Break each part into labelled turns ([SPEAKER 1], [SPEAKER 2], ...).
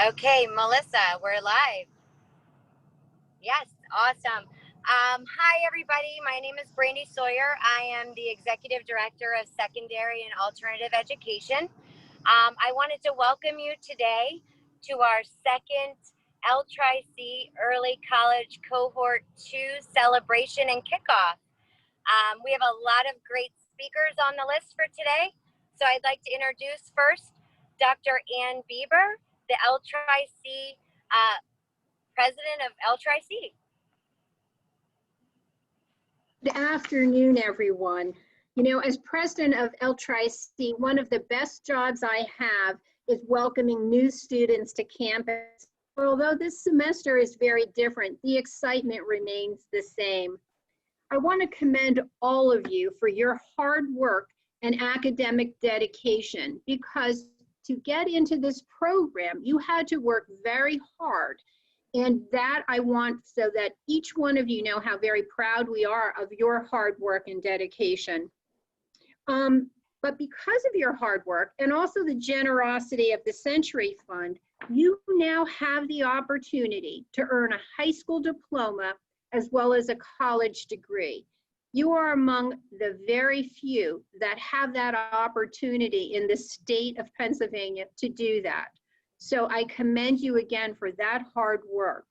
[SPEAKER 1] Okay, Melissa, we're live. Yes, awesome. Hi, everybody. My name is Brandy Sawyer. I am the Executive Director of Secondary and Alternative Education. I wanted to welcome you today to our second LCCC Early College Cohort 2 celebration and kickoff. We have a lot of great speakers on the list for today. So I'd like to introduce first Dr. Ann Bieber, the LCCC president of LCCC.
[SPEAKER 2] Good afternoon, everyone. You know, as president of LCCC, one of the best jobs I have is welcoming new students to campus. Although this semester is very different, the excitement remains the same. I want to commend all of you for your hard work and academic dedication, because to get into this program, you had to work very hard. And that I want so that each one of you know how very proud we are of your hard work and dedication. But because of your hard work and also the generosity of the Century Fund, you now have the opportunity to earn a high school diploma as well as a college degree. You are among the very few that have that opportunity in the state of Pennsylvania to do that. So I commend you again for that hard work.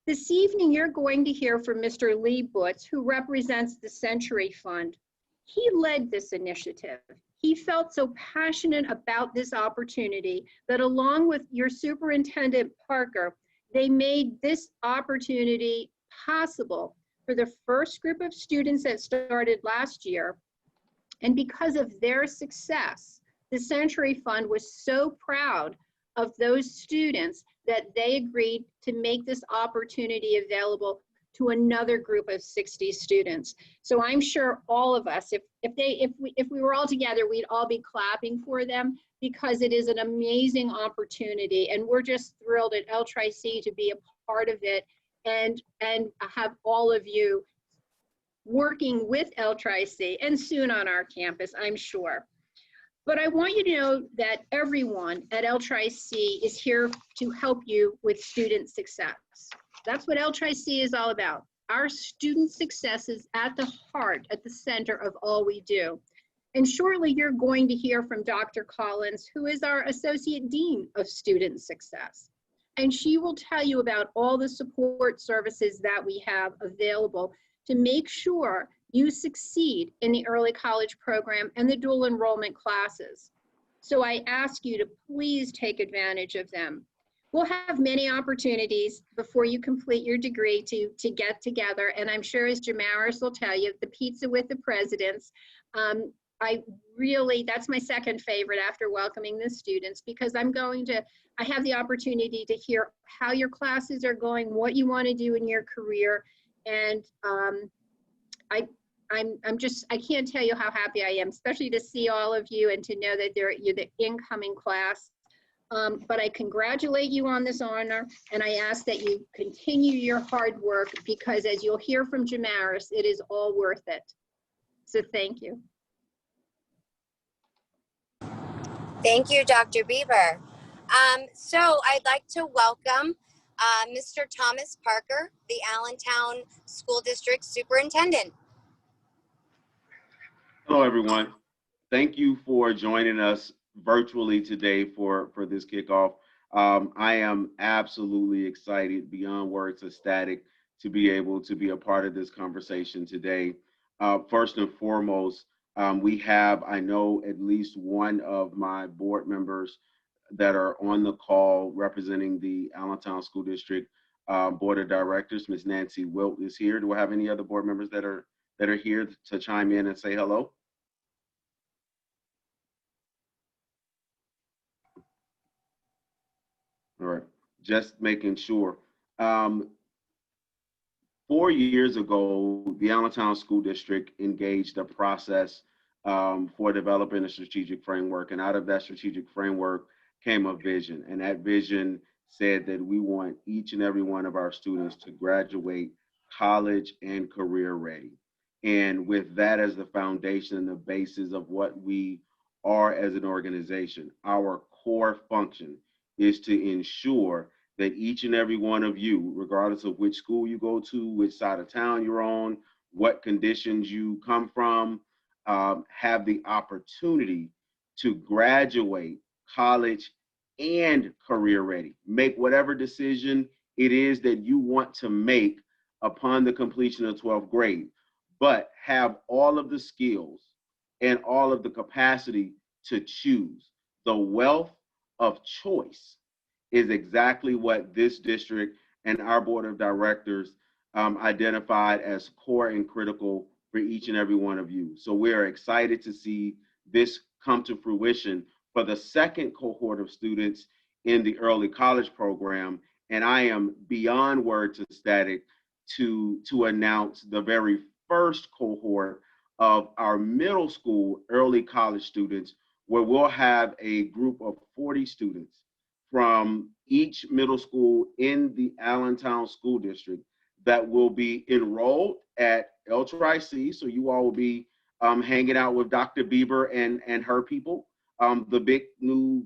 [SPEAKER 2] This evening, you're going to hear from Mr. Lee Butz, who represents the Century Fund. He led this initiative. He felt so passionate about this opportunity that along with your superintendent, Parker, they made this opportunity possible for the first group of students that started last year. And because of their success, the Century Fund was so proud of those students that they agreed to make this opportunity available to another group of 60 students. So I'm sure all of us, if we were all together, we'd all be clapping for them, because it is an amazing opportunity, and we're just thrilled at LCCC to be a part of it and have all of you working with LCCC and soon on our campus, I'm sure. But I want you to know that everyone at LCCC is here to help you with student success. That's what LCCC is all about. Our student success is at the heart, at the center of all we do. And shortly you're going to hear from Dr. Collins, who is our Associate Dean of Student Success. And she will tell you about all the support services that we have available to make sure you succeed in the early college program and the dual enrollment classes. So I ask you to please take advantage of them. We'll have many opportunities before you complete your degree to get together. And I'm sure, as Jamaris will tell you, the pizza with the presidents, that's my second favorite after welcoming the students, because I have the opportunity to hear how your classes are going, what you want to do in your career. And I can't tell you how happy I am, especially to see all of you and to know that you're the incoming class. But I congratulate you on this honor, and I ask that you continue your hard work, because as you'll hear from Jamaris, it is all worth it. So thank you.
[SPEAKER 1] Thank you, Dr. Bieber. So I'd like to welcome Mr. Thomas Parker, the Allentown School District Superintendent.
[SPEAKER 3] Hello, everyone. Thank you for joining us virtually today for this kickoff. I am absolutely excited, beyond words, ecstatic to be able to be a part of this conversation today. First and foremost, we have, I know, at least one of my board members that are on the call representing the Allentown School District Board of Directors. Ms. Nancy Wilt is here. Do I have any other board members that are here to chime in and say hello? All right, just making sure. 4 years ago, the Allentown School District engaged a process for developing a strategic framework. And out of that strategic framework came a vision. And that vision said that we want each and every one of our students to graduate college and career ready. And with that as the foundation and the basis of what we are as an organization, our core function is to ensure that each and every one of you, regardless of which school you go to, which side of town you're on, what conditions you come from, have the opportunity to graduate college and career ready. Make whatever decision it is that you want to make upon the completion of 12th grade, but have all of the skills and all of the capacity to choose. The wealth of choice is exactly what this district and our board of directors identified as core and critical for each and every one of you. So we are excited to see this come to fruition for the second cohort of students in the early college program. And I am beyond words ecstatic to announce the very first cohort of our middle school early college students, where we'll have a group of 40 students from each middle school in the Allentown School District that will be enrolled at L-C. So you all will be hanging out with Dr. Bieber and her people, the big new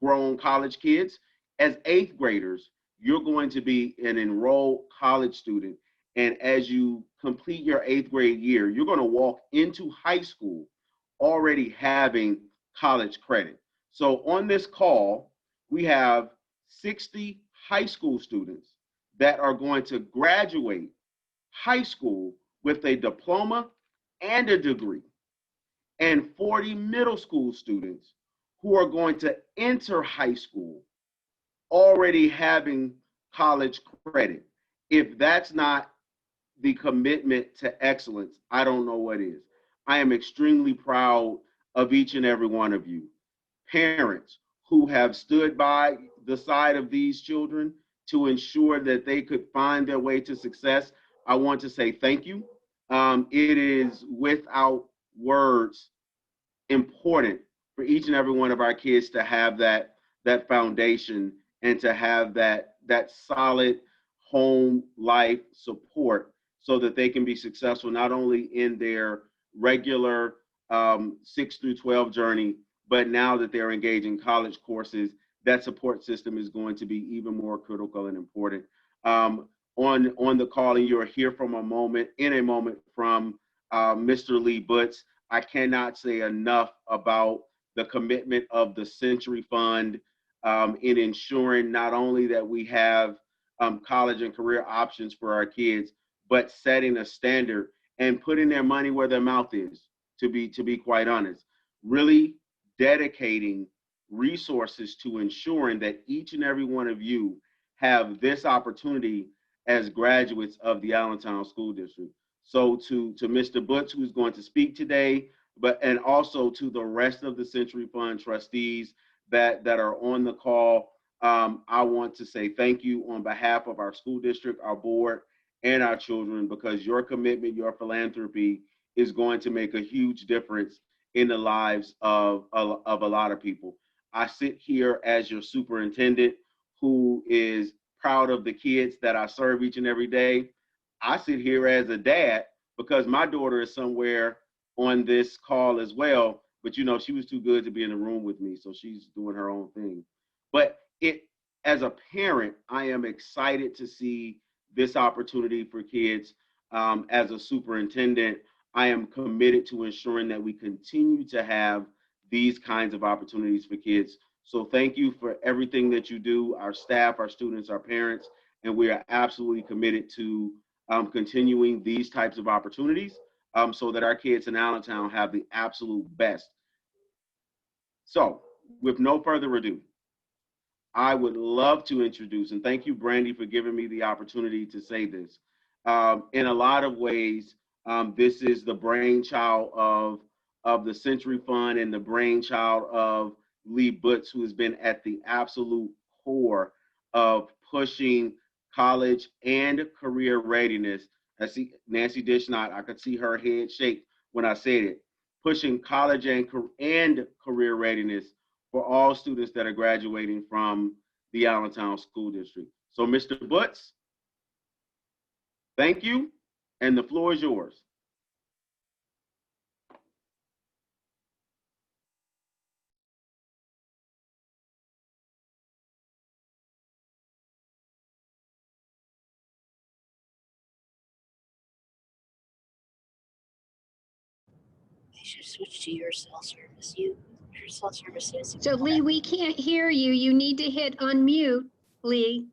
[SPEAKER 3] grown college kids. As eighth graders, you're going to be an enrolled college student. And as you complete your eighth grade year, you're going to walk into high school already having college credit. So on this call, we have 60 high school students that are going to graduate high school with a diploma and a degree, and 40 middle school students who are going to enter high school already having college credit. If that's not the commitment to excellence, I don't know what is. I am extremely proud of each and every one of you. Parents who have stood by the side of these children to ensure that they could find their way to success, I want to say thank you. It is without words important for each and every one of our kids to have that foundation and to have that solid home life support so that they can be successful not only in their regular 6 through 12 journey, but now that they're engaged in college courses, that support system is going to be even more critical and important. On the call, and you'll hear from in a moment from Mr. Lee Butts. I cannot say enough about the commitment of the Century Fund in ensuring not only that we have college and career options for our kids, but setting a standard and putting their money where their mouth is, to be quite honest. Really dedicating resources to ensuring that each and every one of you have this opportunity as graduates of the Allentown School District. So to Mr. Butts, who's going to speak today, and also to the rest of the Century Fund trustees that are on the call, I want to say thank you on behalf of our school district, our board, and our children, because your commitment, your philanthropy is going to make a huge difference in the lives of a lot of people. I sit here as your superintendent who is proud of the kids that I serve each and every day. I sit here as a dad because my daughter is somewhere on this call as well, but she was too good to be in the room with me, so she's doing her own thing. But as a parent, I am excited to see this opportunity for kids. As a superintendent, I am committed to ensuring that we continue to have these kinds of opportunities for kids. So thank you for everything that you do, our staff, our students, our parents, and we are absolutely committed to continuing these types of opportunities so that our kids in Allentown have the absolute best. So with no further ado, I would love to introduce, and thank you, Brandy, for giving me the opportunity to say this. In a lot of ways, this is the brainchild of the Century Fund and the brainchild of Lee Butts, who has been at the absolute core of pushing college and career readiness. I see Nancy Dishnot, I could see her head shake when I said it, pushing college and career readiness for all students that are graduating from the Allentown School District. So Mr. Butts, thank you, and the floor is yours.
[SPEAKER 4] to switch to your cell service. Your cell service is.
[SPEAKER 2] So Lee, we can't hear you. You need to hit unmute, Lee.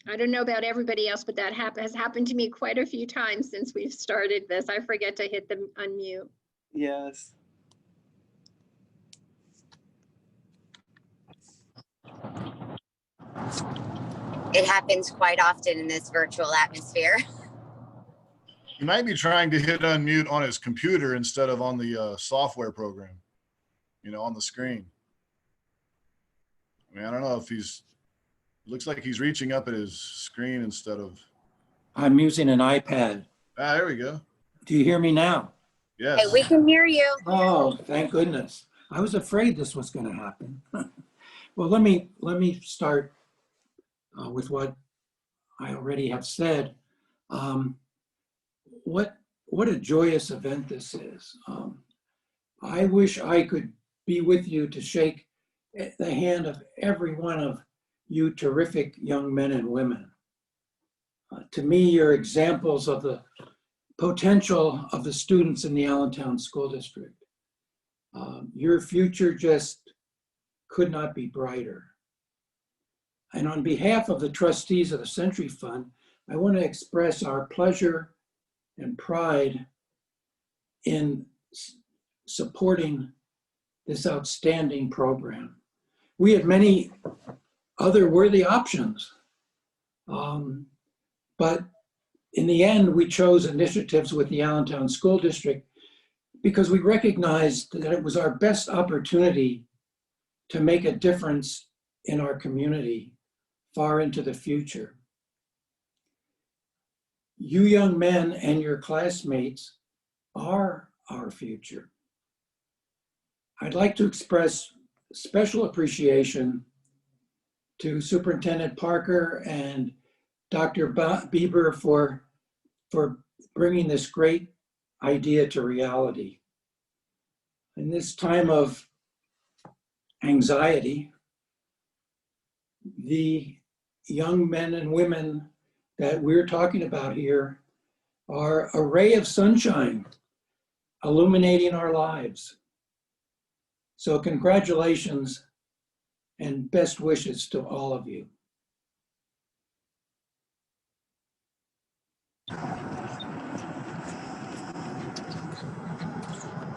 [SPEAKER 2] I don't know about everybody else, but that has happened to me quite a few times since we've started this. I forget to hit the unmute.
[SPEAKER 5] Yes.
[SPEAKER 1] It happens quite often in this virtual atmosphere.
[SPEAKER 6] He might be trying to hit unmute on his computer instead of on the software program, you know, on the screen. I mean, I don't know if looks like he's reaching up at his screen instead of.
[SPEAKER 7] I'm using an iPad.
[SPEAKER 6] Ah, there we go.
[SPEAKER 7] Do you hear me now?
[SPEAKER 6] Yes.
[SPEAKER 1] Hey, we can hear you.
[SPEAKER 7] Oh, thank goodness. I was afraid this was going to happen. Well, let me start with what I already have said. What a joyous event this is. I wish I could be with you to shake the hand of every one of you terrific young men and women. To me, you're examples of the potential of the students in the Allentown School District. Your future just could not be brighter. And on behalf of the trustees of the Century Fund, I want to express our pleasure and pride in supporting this outstanding program. We had many other worthy options, but in the end, we chose initiatives with the Allentown School District because we recognized that it was our best opportunity to make a difference in our community far into the future. You young men and your classmates are our future. I'd like to express special appreciation to Superintendent Parker and Dr. Bieber for bringing this great idea to reality. In this time of anxiety, the young men and women that we're talking about here are a ray of sunshine illuminating our lives. So congratulations and best wishes to all of you.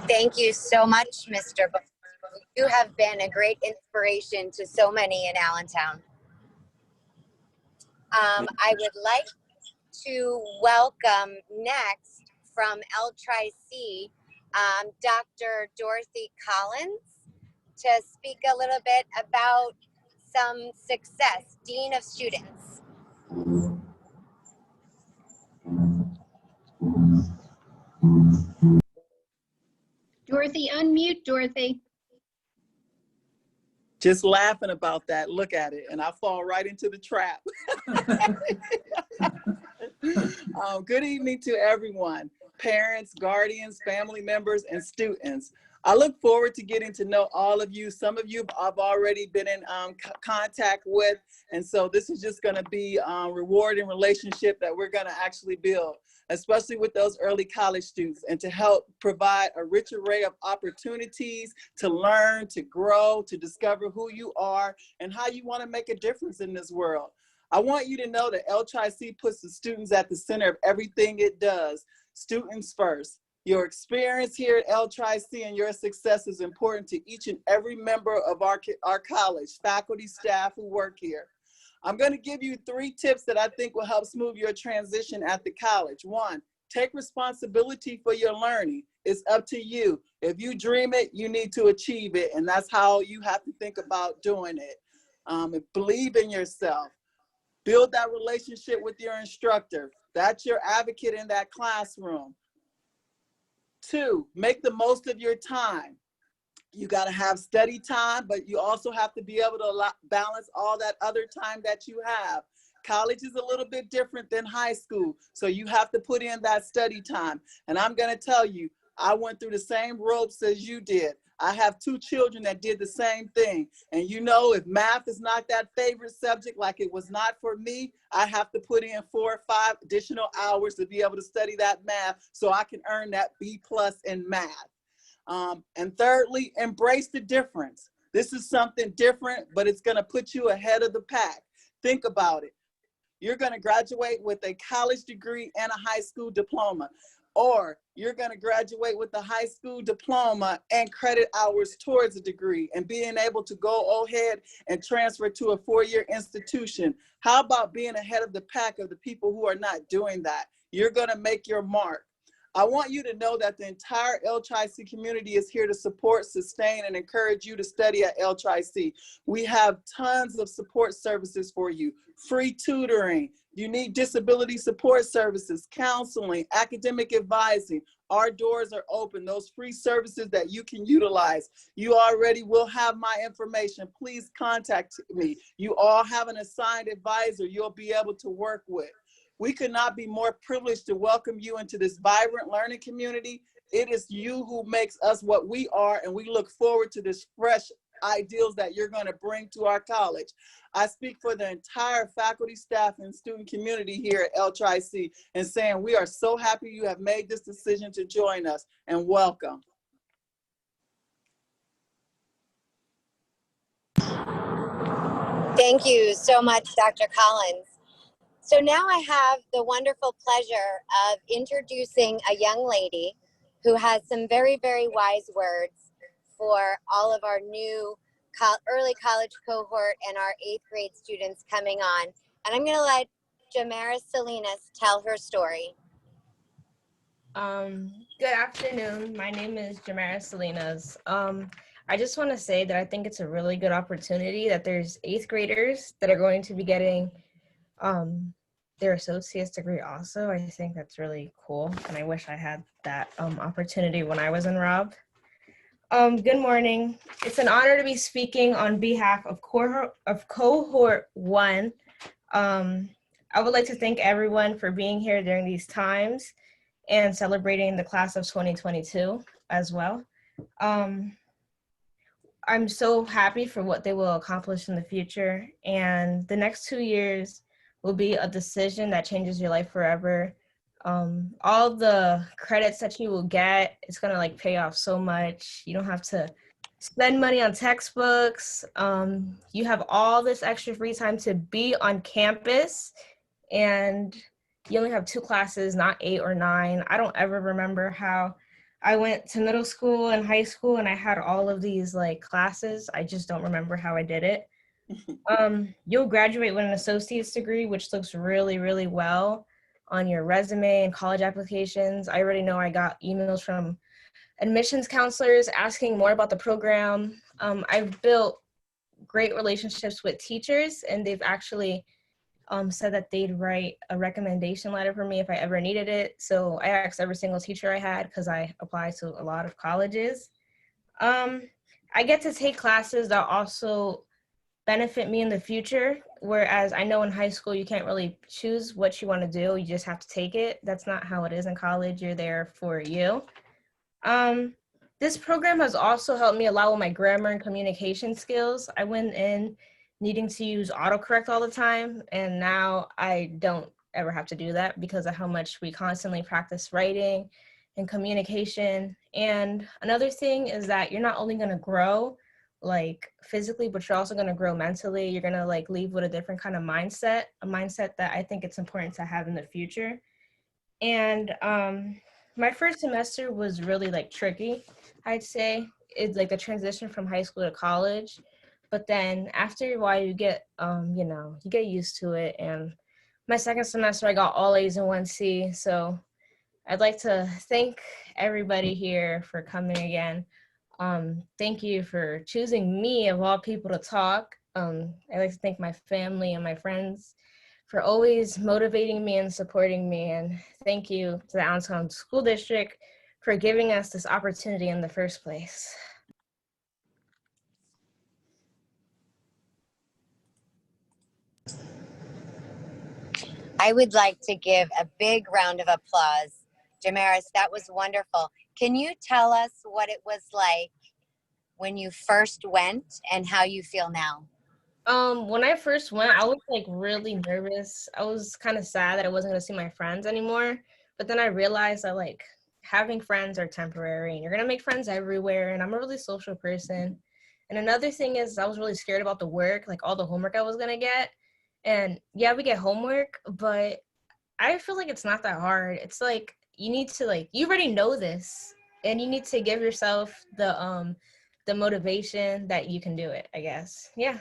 [SPEAKER 1] Thank you so much, Mr. Bo. You have been a great inspiration to so many in Allentown. I would like to welcome next from LCCC, Dr. Dorothy Collins, to speak a little bit about some success, Dean of Students.
[SPEAKER 2] Dorothy, unmute, Dorothy.
[SPEAKER 5] Just laughing about that. Look at it. And I fall right into the trap. Good evening to everyone, parents, guardians, family members, and students. I look forward to getting to know all of you. Some of you I've already been in contact with. And so this is just going to be a rewarding relationship that we're going to actually build, especially with those early college students, and to help provide a rich array of opportunities to learn, to grow, to discover who you are and how you want to make a difference in this world. I want you to know that LCCC puts the students at the center of everything it does. Students first. Your experience here at LCCC and your success is important to each and every member of our college, faculty, staff who work here. I'm going to give you 3 tips that I think will help smooth your transition at the college. 1, take responsibility for your learning. It's up to you. If you dream it, you need to achieve it, and that's how you have to think about doing it. Believe in yourself. Build that relationship with your instructor. That's your advocate in that classroom. 2, make the most of your time. You got to have study time, but you also have to be able to balance all that other time that you have. College is a little bit different than high school. So you have to put in that study time. And I'm going to tell you, I went through the same ropes as you did. I have 2 children that did the same thing. And you know, if math is not that favorite subject, like it was not for me, I have to put in 4 or 5 additional hours to be able to study that math so I can earn that B+ in math. And thirdly, embrace the difference. This is something different, but it's going to put you ahead of the pack. Think about it. You're going to graduate with a college degree and a high school diploma, or you're going to graduate with a high school diploma and credit hours towards a degree and being able to go ahead and transfer to a 4-year institution. How about being ahead of the pack of the people who are not doing that? You're going to make your mark. I want you to know that the entire LCCC community is here to support, sustain, and encourage you to study at LCCC. We have tons of support services for you, free tutoring. You need disability support services, counseling, academic advising. Our doors are open, those free services that you can utilize. You already will have my information. Please contact me. You all have an assigned advisor you'll be able to work with. We could not be more privileged to welcome you into this vibrant learning community. It is you who makes us what we are, and we look forward to this fresh ideals that you're going to bring to our college. I speak for the entire faculty, staff, and student community here at LCCC and saying we are so happy you have made this decision to join us, and welcome.
[SPEAKER 1] Thank you so much, Dr. Collins. So now I have the wonderful pleasure of introducing a young lady who has some very, very wise words for all of our new early college cohort and our 8th grade students coming on. And I'm going to let Jamara Salinas tell her story.
[SPEAKER 8] Good afternoon. My name is Jamara Salinas. I just want to say that I think it's a really good opportunity that there's 8th graders that are going to be getting their associate's degree also. I think that's really cool, and I wish I had that opportunity when I was in Rob. Good morning. It's an honor to be speaking on behalf of cohort 1. I would like to thank everyone for being here during these times and celebrating the class of 2022 as well. I'm so happy for what they will accomplish in the future, and the next 2 years will be a decision that changes your life forever. All the credits that you will get, it's gonna like pay off so much. You don't have to spend money on textbooks. You have all this extra free time to be on campus, and you only have 2 classes, not 8 or 9. I don't ever remember how I went to middle school and high school and I had all of these like classes. I just don't remember how I did it. You'll graduate with an associate's degree, which looks really, really well on your resume and college applications. I already know I got emails from admissions counselors asking more about the program. I've built great relationships with teachers, and they've actually said that they'd write a recommendation letter for me if I ever needed it. So I asked every single teacher I had because I applied to a lot of colleges. I get to take classes that also benefit me in the future, whereas I know in high school you can't really choose what you want to do, you just have to take it. That's not how it is in college. You're there for you. This program has also helped me a lot with my grammar and communication skills. I went in needing to use autocorrect all the time, and now I don't ever have to do that because of how much we constantly practice writing and communication. And another thing is that you're not only going to grow like physically, but you're also going to grow mentally. You're going to like leave with a different kind of mindset, a mindset that I think it's important to have in the future. And my first semester was really like tricky, I'd say. It's like the transition from high school to college. But then after a while you get, you get used to it. And my second semester, I got all A's and 1C. So I'd like to thank everybody here for coming again. Thank you for choosing me of all people to talk. I'd like to thank my family and my friends for always motivating me and supporting me. And thank you to the Allentown School District for giving us this opportunity in the first place.
[SPEAKER 1] I would like to give a big round of applause. Jamaris, that was wonderful. Can you tell us what it was like when you first went and how you feel now?
[SPEAKER 8] When I first went, I was like really nervous. I was kind of sad that I wasn't gonna see my friends anymore. But then I realized that like having friends are temporary and you're gonna make friends everywhere. And I'm a really social person. And another thing is I was really scared about the work, like all the homework I was gonna get. And yeah, we get homework, but I feel like it's not that hard. It's like you need to like you already know this and you need to give yourself the motivation that you can do it, I guess. Yeah.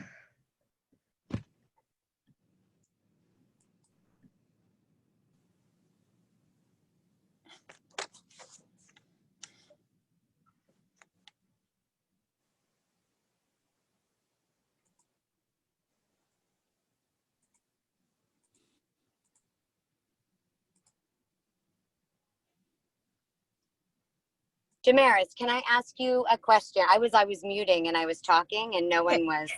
[SPEAKER 1] Jamaris, can I ask you a question? I was muting and I was talking and no one was.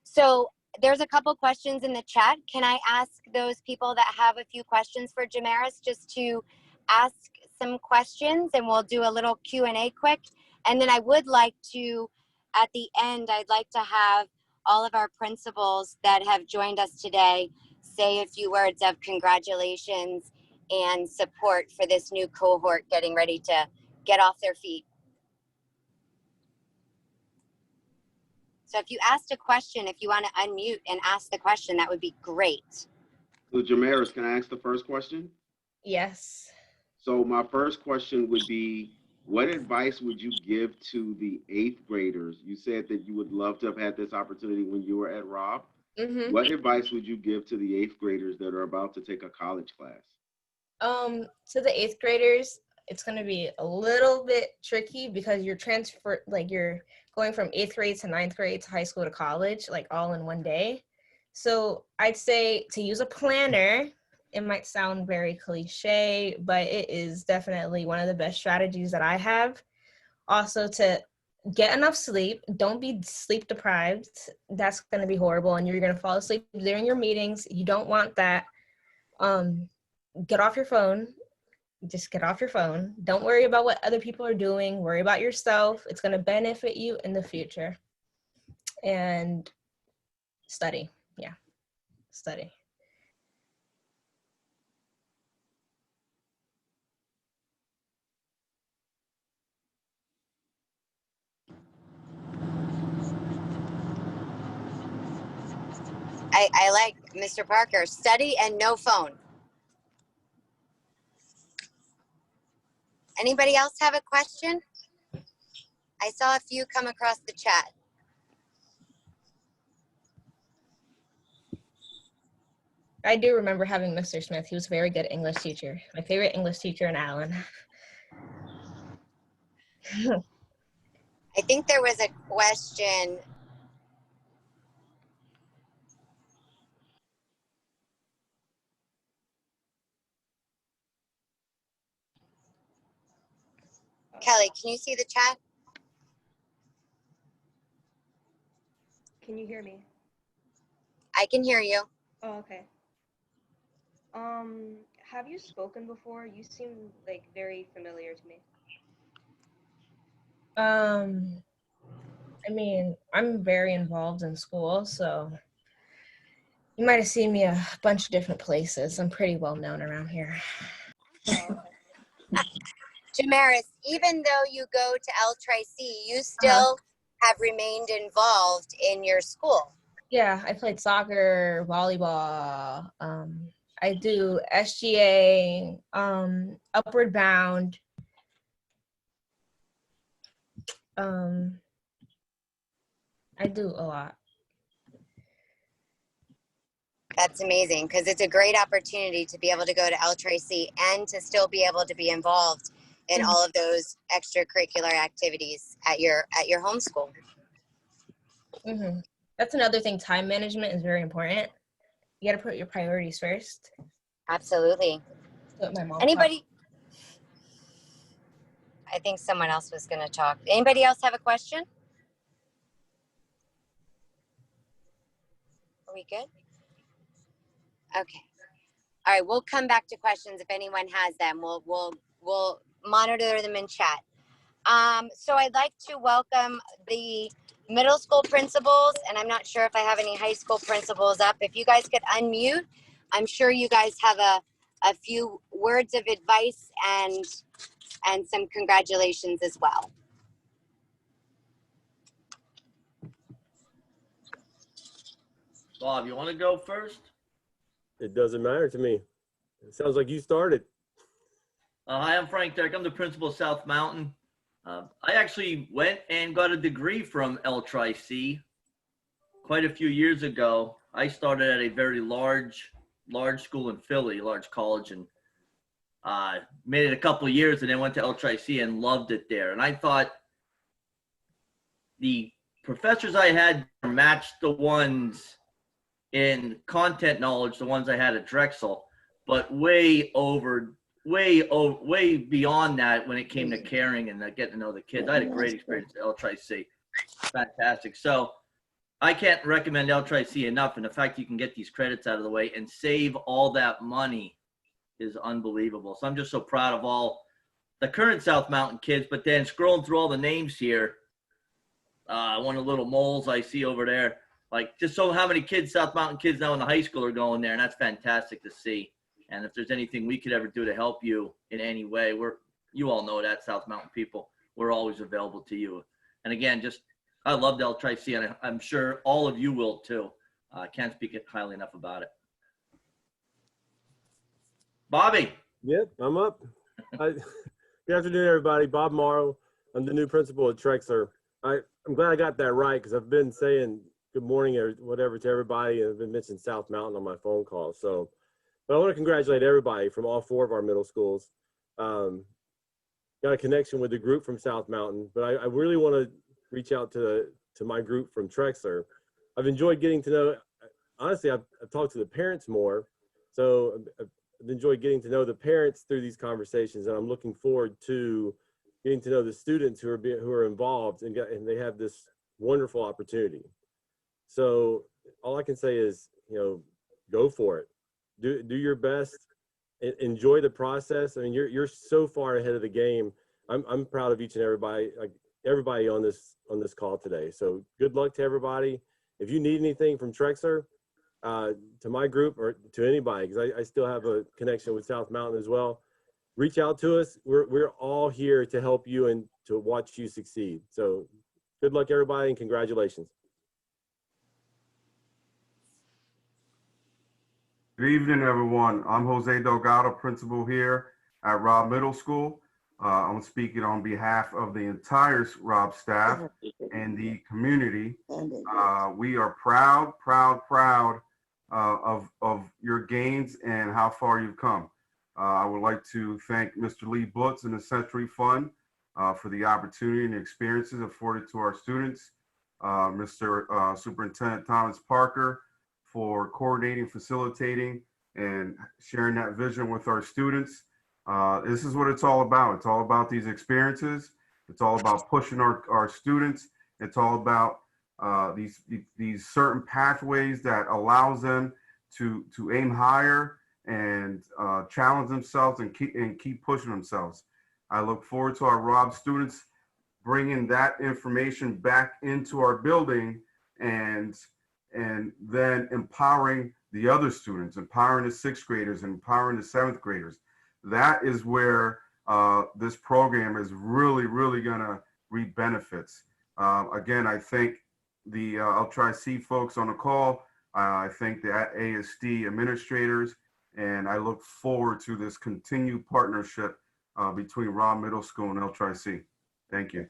[SPEAKER 1] So there's a couple questions in the chat. Can I ask those people that have a few questions for Jamaris just to ask some questions, and we'll do a little Q&A quick. And then I would like to, at the end, I'd like to have all of our principals that have joined us today say a few words of congratulations and support for this new cohort getting ready to get off their feet. So if you asked a question, if you want to unmute and ask the question, that would be great.
[SPEAKER 3] So Jamaris, can I ask the first question?
[SPEAKER 8] Yes.
[SPEAKER 3] So my first question would be, what advice would you give to the 8th graders? You said that you would love to have had this opportunity when you were at Robb.
[SPEAKER 8] Mm-hmm.
[SPEAKER 3] What advice would you give to the 8th graders that are about to take a college class?
[SPEAKER 8] To the 8th graders, it's going to be a little bit tricky because you're you're going from 8th grade to 9th grade to high school to college, like all in one day. So I'd say to use a planner. It might sound very cliche, but it is definitely one of the best strategies that I have. Also, to get enough sleep. Don't be sleep deprived. That's going to be horrible, and you're going to fall asleep during your meetings. You don't want that. Get off your phone. Just get off your phone. Don't worry about what other people are doing. Worry about yourself. It's going to benefit you in the future. And study. Yeah, study.
[SPEAKER 1] I like Mr. Parker, study and no phone. Anybody else have a question? I saw a few come across the chat.
[SPEAKER 8] I do remember having Mr. Smith. He was a very good English teacher. My favorite English teacher in Allen.
[SPEAKER 1] I think there was a question. Kelly, can you see the chat?
[SPEAKER 9] Can you hear me?
[SPEAKER 1] I can hear you.
[SPEAKER 9] Oh, okay. Have you spoken before? You seem like very familiar to me.
[SPEAKER 8] I mean, I'm very involved in school, so you might have seen me a bunch of different places. I'm pretty well known around here.
[SPEAKER 9] Oh, okay.
[SPEAKER 1] Jamaris, even though you go to LCCC, you still have remained involved in your school.
[SPEAKER 8] Yeah, I played soccer, volleyball. I do SGA, Upward Bound. I do a lot.
[SPEAKER 1] That's amazing, because it's a great opportunity to be able to go to LCCC and to still be able to be involved in all of those extracurricular activities at your homeschool.
[SPEAKER 8] Mm-hmm. That's another thing. Time management is very important. You got to put your priorities first.
[SPEAKER 1] Absolutely.
[SPEAKER 8] That's what my mom
[SPEAKER 1] Anybody? I think someone else was going to talk. Anybody else have a question? Are we good? Okay. All right, we'll come back to questions if anyone has them. We'll monitor them in chat. So I'd like to welcome the middle school principals, and I'm not sure if I have any high school principals up. If you guys could unmute, I'm sure you guys have a few words of advice and some congratulations as well.
[SPEAKER 10] Bob, you want to go first?
[SPEAKER 11] It doesn't matter to me. It sounds like you started.
[SPEAKER 10] Hi, I'm Frank Derrick. I'm the principal of South Mountain. I actually went and got a degree from LCCC quite a few years ago. I started at a very large school in Philly, large college, and made it a couple of years and then went to LCCC and loved it there. And I thought the professors I had matched the ones in content knowledge, the ones I had at Drexel, but way beyond that when it came to caring and getting to know the kids. I had a great experience at LCCC. Fantastic. So I can't recommend LCCC enough. And the fact you can get these credits out of the way and save all that money is unbelievable. So I'm just so proud of all the current South Mountain kids. But then scrolling through all the names here, one of the little moles I see over there, like just so how many kids, South Mountain kids now in the high school are going there. And that's fantastic to see. And if there's anything we could ever do to help you in any way, you all know that, South Mountain people, we're always available to you. And again, I love LCCC, and I'm sure all of you will too. I can't speak it highly enough about it. Bobby.
[SPEAKER 11] Yep, I'm up. Good afternoon, everybody. Bob Morrow. I'm the new principal at Trexler. I'm glad I got that right because I've been saying good morning or whatever to everybody, and I've been mentioning South Mountain on my phone call. So, but I want to congratulate everybody from all 4 of our middle schools. Got a connection with the group from South Mountain, but I really want to reach out to my group from Trexler. I've enjoyed getting to know, honestly, I've talked to the parents more. So I've enjoyed getting to know the parents through these conversations, and I'm looking forward to getting to know the students who are involved and they have this wonderful opportunity. So all I can say is, go for it. Do your best. Enjoy the process. I mean, you're so far ahead of the game. I'm proud of each and everybody on this call today. So good luck to everybody. If you need anything from Trexler, to my group or to anybody, because I still have a connection with South Mountain as well, reach out to us. We're all here to help you and to watch you succeed. So good luck, everybody, and congratulations.
[SPEAKER 12] Good evening, everyone. I'm Jose Delgado, principal here at Robb Middle School. I'm speaking on behalf of the entire Robb staff and the community. We are proud of your gains and how far you've come. I would like to thank Mr. Lee Butz and the Century Fund for the opportunity and experiences afforded to our students. Mr. Superintendent Thomas Parker for coordinating, facilitating, and sharing that vision with our students. This is what it's all about. It's all about these experiences. It's all about pushing our students. It's all about these certain pathways that allows them to aim higher and challenge themselves and keep pushing themselves. I look forward to our Robb students bringing that information back into our building and then empowering the other students, empowering the 6th graders, and empowering the 7th graders. That is where this program is really gonna reap benefits. Again, I thank the LCCC folks on the call. I thank the ASD administrators, and I look forward to this continued partnership between Robb Middle School and LCCC. Thank you.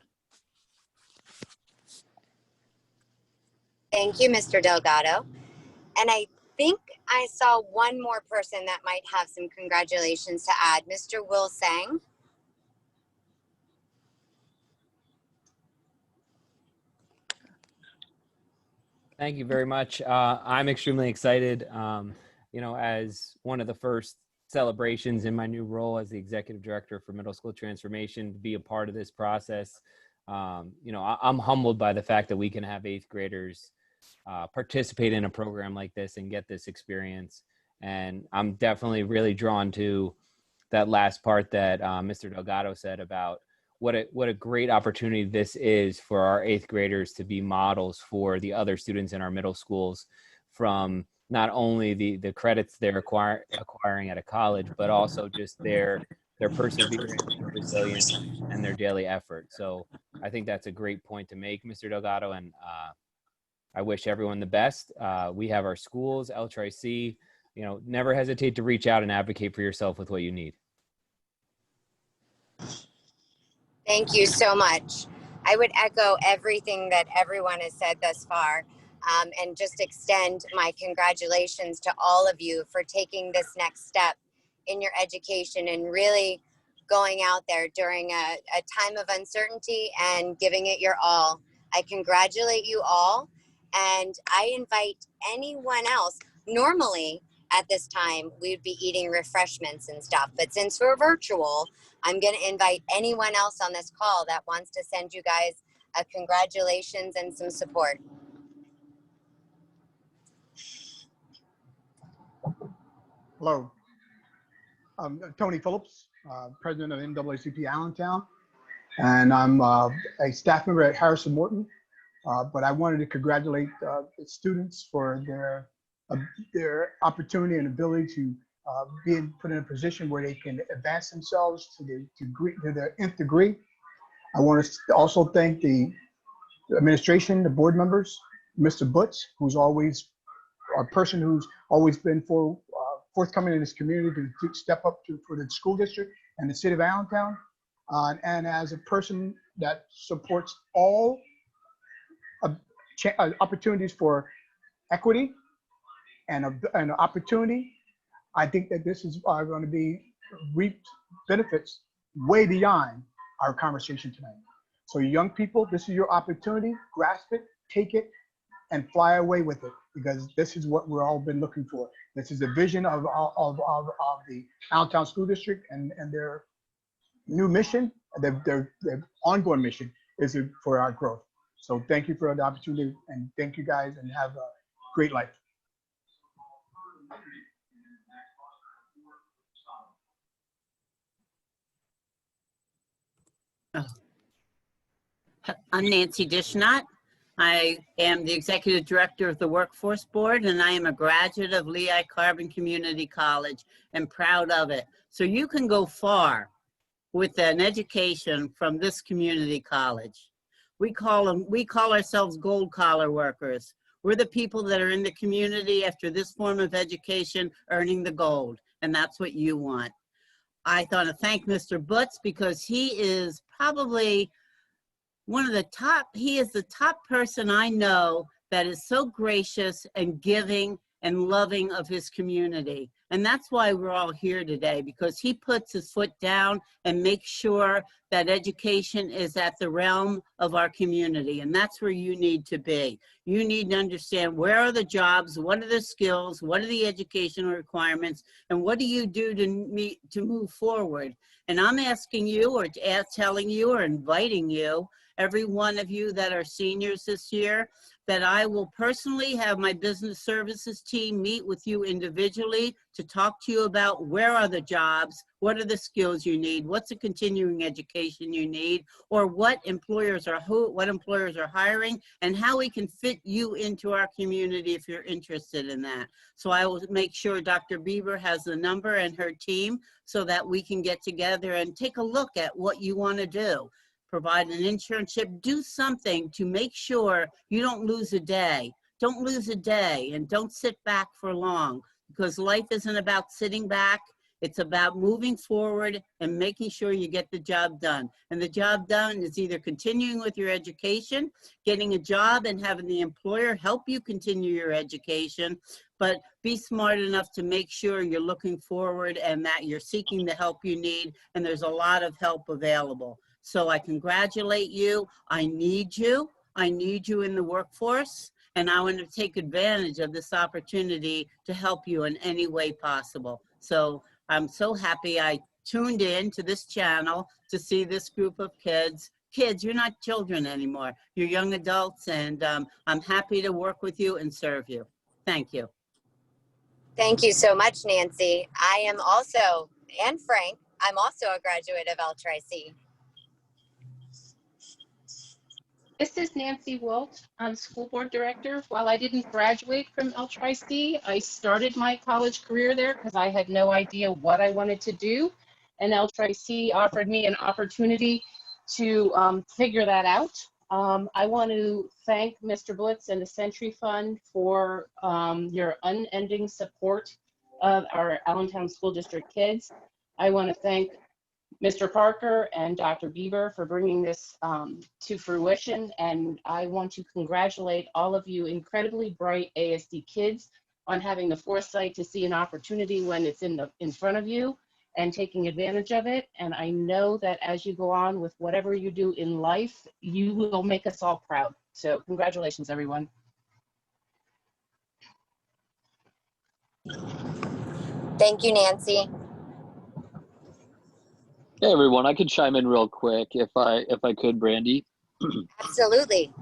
[SPEAKER 1] Thank you, Mr. Delgado. And I think I saw one more person that might have some congratulations to add. Mr. Will Sang.
[SPEAKER 13] Thank you very much. I'm extremely excited, as one of the first celebrations in my new role as the executive director for middle school transformation to be a part of this process. I'm humbled by the fact that we can have 8th graders participate in a program like this and get this experience. And I'm definitely really drawn to that last part that Mr. Delgado said about what a great opportunity this is for our 8th graders to be models for the other students in our middle schools, from not only the credits they're acquiring at a college, but also just their perseverance, their resilience, and their daily effort. So I think that's a great point to make, Mr. Delgado, and I wish everyone the best. We have our schools, LTRIC, never hesitate to reach out and advocate for yourself with what you need.
[SPEAKER 1] Thank you so much. I would echo everything that everyone has said thus far, and just extend my congratulations to all of you for taking this next step in your education and really going out there during a time of uncertainty and giving it your all. I congratulate you all, and I invite anyone else. Normally, at this time, we'd be eating refreshments and stuff, but since we're virtual, I'm going to invite anyone else on this call that wants to send you guys a congratulations and some support.
[SPEAKER 14] Hello, I'm Tony Phillips, president of NAACP Allentown, and I'm a staff member at Harrison Morton. But I wanted to congratulate the students for their opportunity and ability to be put in a position where they can advance themselves to their nth degree. I want to also thank the administration, the board members, Mr. Butts, who's always a person who's always been forthcoming in this community to step up for the school district and the city of Allentown. And as a person that supports all opportunities for equity and opportunity, I think that this is going to be reaped benefits way beyond our conversation tonight. So young people, this is your opportunity. Grasp it, take it, and fly away with it, because this is what we've all been looking for. This is the vision of the Allentown School District, and their new mission, their ongoing mission is for our growth. So thank you for the opportunity, and thank you guys, and have a great life.
[SPEAKER 15] I'm Nancy Dishnott. I am the Executive Director of the Workforce Board, and I am a graduate of Lehigh Carbon Community College and proud of it. So you can go far with an education from this community college. We call ourselves gold collar workers. We're the people that are in the community after this form of education earning the gold, and that's what you want. I thought to thank Mr. Butts because he is probably he is the top person I know that is so gracious and giving and loving of his community. And that's why we're all here today, because he puts his foot down and makes sure that education is at the realm of our community. And that's where you need to be. You need to understand, where are the jobs, what are the skills, what are the educational requirements, and what do you do to move forward? And I'm asking you, or telling you, or inviting you, every one of you that are seniors this year, that I will personally have my business services team meet with you individually to talk to you about where are the jobs, what are the skills you need, what's the continuing education you need, or what employers are hiring, and how we can fit you into our community if you're interested in that. So I will make sure Dr. Bieber has the number and her team so that we can get together and take a look at what you want to do. Provide an internship, do something to make sure you don't lose a day. Don't lose a day, and don't sit back for long, because life isn't about sitting back. It's about moving forward and making sure you get the job done. And the job done is either continuing with your education, getting a job and having the employer help you continue your education, but be smart enough to make sure you're looking forward and that you're seeking the help you need, and there's a lot of help available. So I congratulate you. I need you. I need you in the workforce, and I want to take advantage of this opportunity to help you in any way possible. So I'm so happy I tuned in to this channel to see this group of kids. Kids, you're not children anymore. You're young adults, and I'm happy to work with you and serve you. Thank you.
[SPEAKER 1] Thank you so much, Nancy. I am also, and Frank, I'm also a graduate of LTRIC.
[SPEAKER 16] This is Nancy Wilt. I'm school board director. While I didn't graduate from LTRIC, I started my college career there because I had no idea what I wanted to do. And LTRIC offered me an opportunity to figure that out. I want to thank Mr. Blitz and the Century Fund for your unending support of our Allentown School District kids. I want to thank Mr. Parker and Dr. Bieber for bringing this to fruition. And I want to congratulate all of you incredibly bright ASD kids on having the foresight to see an opportunity when it's in front of you and taking advantage of it. And I know that as you go on with whatever you do in life, you will make us all proud. So congratulations, everyone.
[SPEAKER 1] Thank you, Nancy.
[SPEAKER 17] Hey everyone, I could chime in real quick if I could, Brandy.
[SPEAKER 1] Absolutely.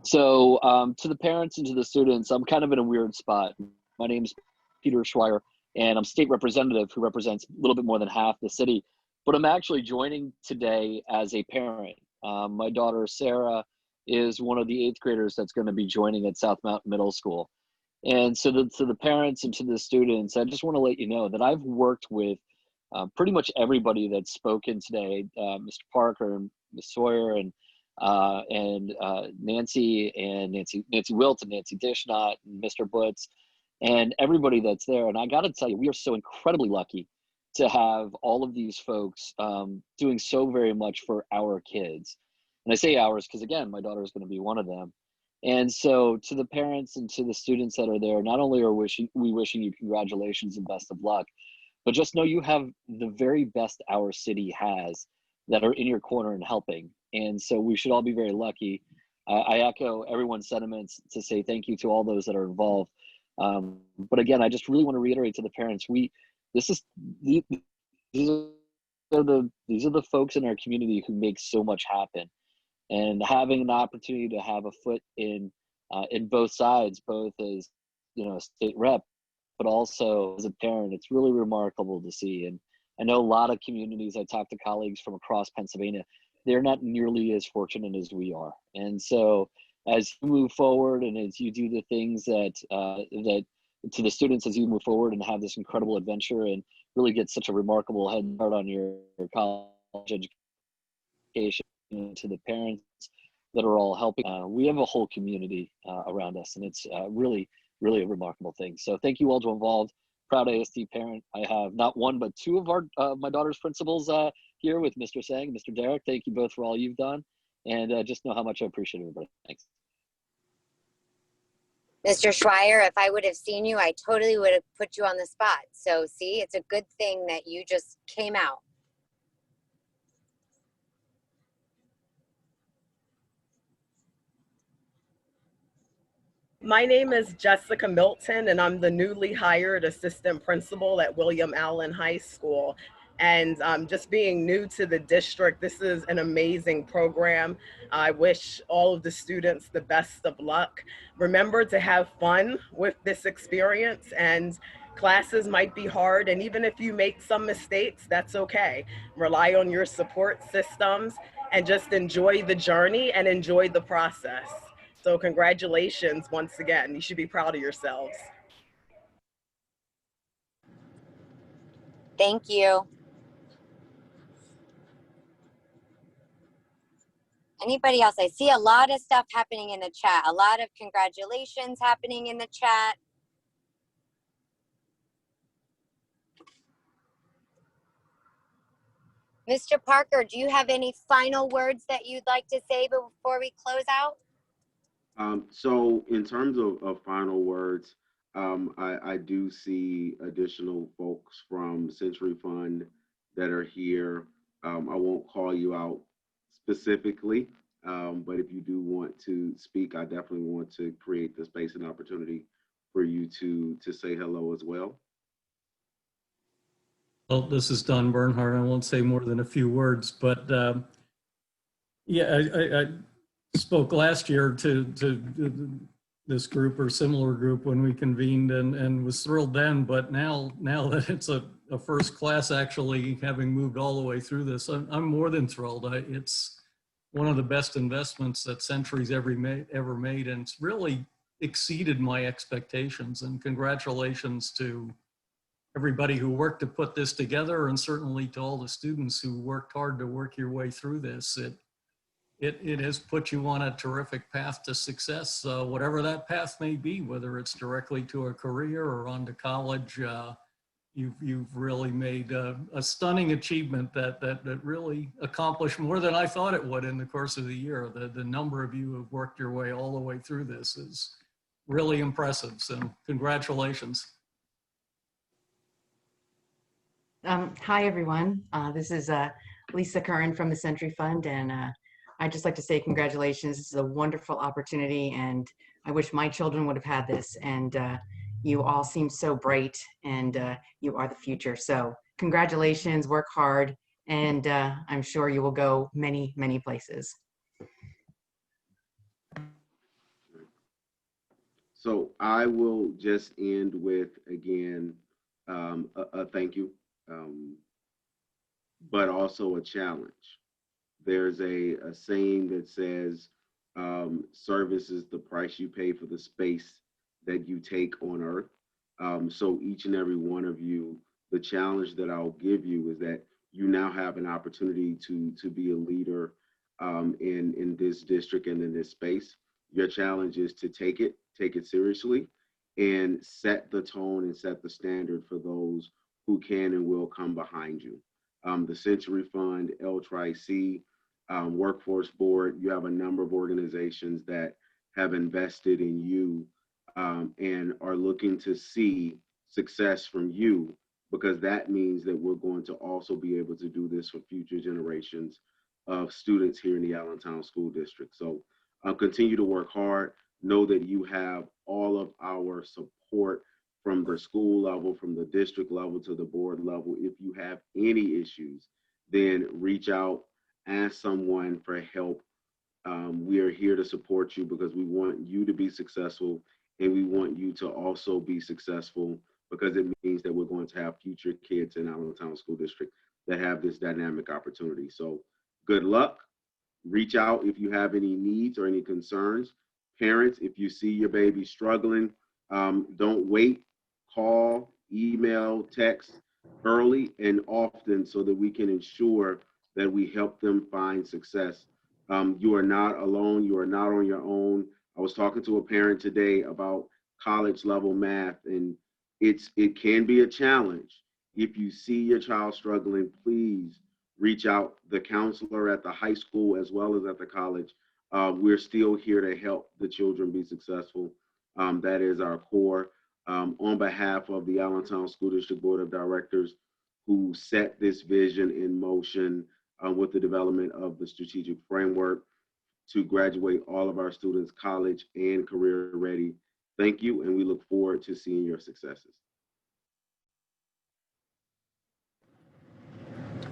[SPEAKER 17] So to the parents and to the students, I'm kind of in a weird spot. My name's Peter Schweier, and I'm state representative who represents a little bit more than half the city. But I'm actually joining today as a parent. My daughter Sarah is one of the 8th graders that's going to be joining at South Mountain Middle School. And so to the parents and to the students, I just want to let you know that I've worked with pretty much everybody that's spoken today, Mr. Parker and Ms. Sawyer and Nancy Wilt and Nancy Dishnot and Mr. Butts and everybody that's there. And I got to tell you, we are so incredibly lucky to have all of these folks doing so very much for our kids. And I say ours because, again, my daughter is going to be one of them. And so to the parents and to the students that are there, not only are we wishing you congratulations and best of luck, but just know you have the very best our city has that are in your corner and helping. And so we should all be very lucky. I echo everyone's sentiments to say thank you to all those that are involved. But again, I just really want to reiterate to the parents, these are the folks in our community who make so much happen. And having an opportunity to have a foot in both sides, both as a state rep, but also as a parent, it's really remarkable to see. And I know a lot of communities, I talk to colleagues from across Pennsylvania, they're not nearly as fortunate as we are. And so as you move forward and as you do the things that to the students, as you move forward and have this incredible adventure and really get such a remarkable head start on your college education, and to the parents that are all helping, we have a whole community around us, and it's really a remarkable thing. So thank you all to involved. Proud ASD parent. I have not one, but 2 of our my daughter's principals here with Mr. Sang and Mr. Derek. Thank you both for all you've done. And just know how much I appreciate everybody. Thanks.
[SPEAKER 1] Mr. Schweier, if I would have seen you, I totally would have put you on the spot. So see, it's a good thing that you just came out.
[SPEAKER 18] My name is Jessica Milton, and I'm the newly hired assistant principal at William Allen High School. And just being new to the district, this is an amazing program. I wish all of the students the best of luck. Remember to have fun with this experience, and classes might be hard, and even if you make some mistakes, that's okay. Rely on your support systems and just enjoy the journey and enjoy the process. So congratulations once again. You should be proud of yourselves.
[SPEAKER 1] Thank you. Anybody else? I see a lot of stuff happening in the chat. A lot of congratulations happening in the chat. Mr. Parker, do you have any final words that you'd like to say before we close out?
[SPEAKER 3] So in terms of final words, I do see additional folks from Century Fund that are here. I won't call you out specifically, but if you do want to speak, I definitely want to create the space and opportunity for you to say hello as well.
[SPEAKER 19] Well, this is Don Bernhardt. I won't say more than a few words, but yeah, I spoke last year to this group or similar group when we convened, and was thrilled then. But now that it's a first class, actually having moved all the way through this, I'm more than thrilled. It's one of the best investments that Century's ever made, and it's really exceeded my expectations. And congratulations to everybody who worked to put this together, and certainly to all the students who worked hard to work your way through this. It has put you on a terrific path to success, whatever that path may be, whether it's directly to a career or on to college. You've really made a stunning achievement that really accomplished more than I thought it would in the course of the year. The number of you who have worked your way all the way through this is really impressive. So congratulations.
[SPEAKER 20] Hi, everyone. This is Lisa Curran from the Century Fund, and I'd just like to say congratulations. This is a wonderful opportunity, and I wish my children would have had this. And you all seem so bright, and you are the future. So congratulations, work hard, and I'm sure you will go many, many places.
[SPEAKER 3] So I will just end with, again, a thank you, but also a challenge. There's a saying that says, service is the price you pay for the space that you take on earth. So each and every one of you, the challenge that I'll give you is that you now have an opportunity to be a leader in this district and in this space. Your challenge is to take it seriously, and set the tone and set the standard for those who can and will come behind you. The Century Fund, LTRIC, Workforce Board, you have a number of organizations that have invested in you and are looking to see success from you, because that means that we're going to also be able to do this for future generations of students here in the Allentown School District. So continue to work hard. Know that you have all of our support from the school level, from the district level to the board level. If you have any issues, then reach out, ask someone for help. We are here to support you because we want you to be successful, and we want you to also be successful, because it means that we're going to have future kids in Allentown School District that have this dynamic opportunity. So good luck. Reach out if you have any needs or any concerns. Parents, if you see your baby struggling, don't wait. Call, email, text early and often so that we can ensure that we help them find success. You are not alone. You are not on your own. I was talking to a parent today about college level math, and it can be a challenge. If you see your child struggling, please reach out. The counselor at the high school as well as at the college, we're still here to help the children be successful. That is our core. On behalf of the Allentown School District Board of Directors, who set this vision in motion with the development of the strategic framework to graduate all of our students college and career ready, thank you, and we look forward to seeing your successes.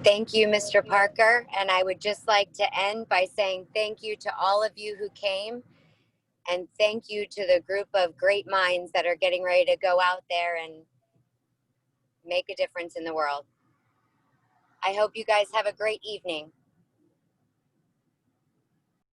[SPEAKER 1] Thank you, Mr. Parker. And I would just like to end by saying thank you to all of you who came, and thank you to the group of great minds that are getting ready to go out there and make a difference in the world. I hope you guys have a great evening.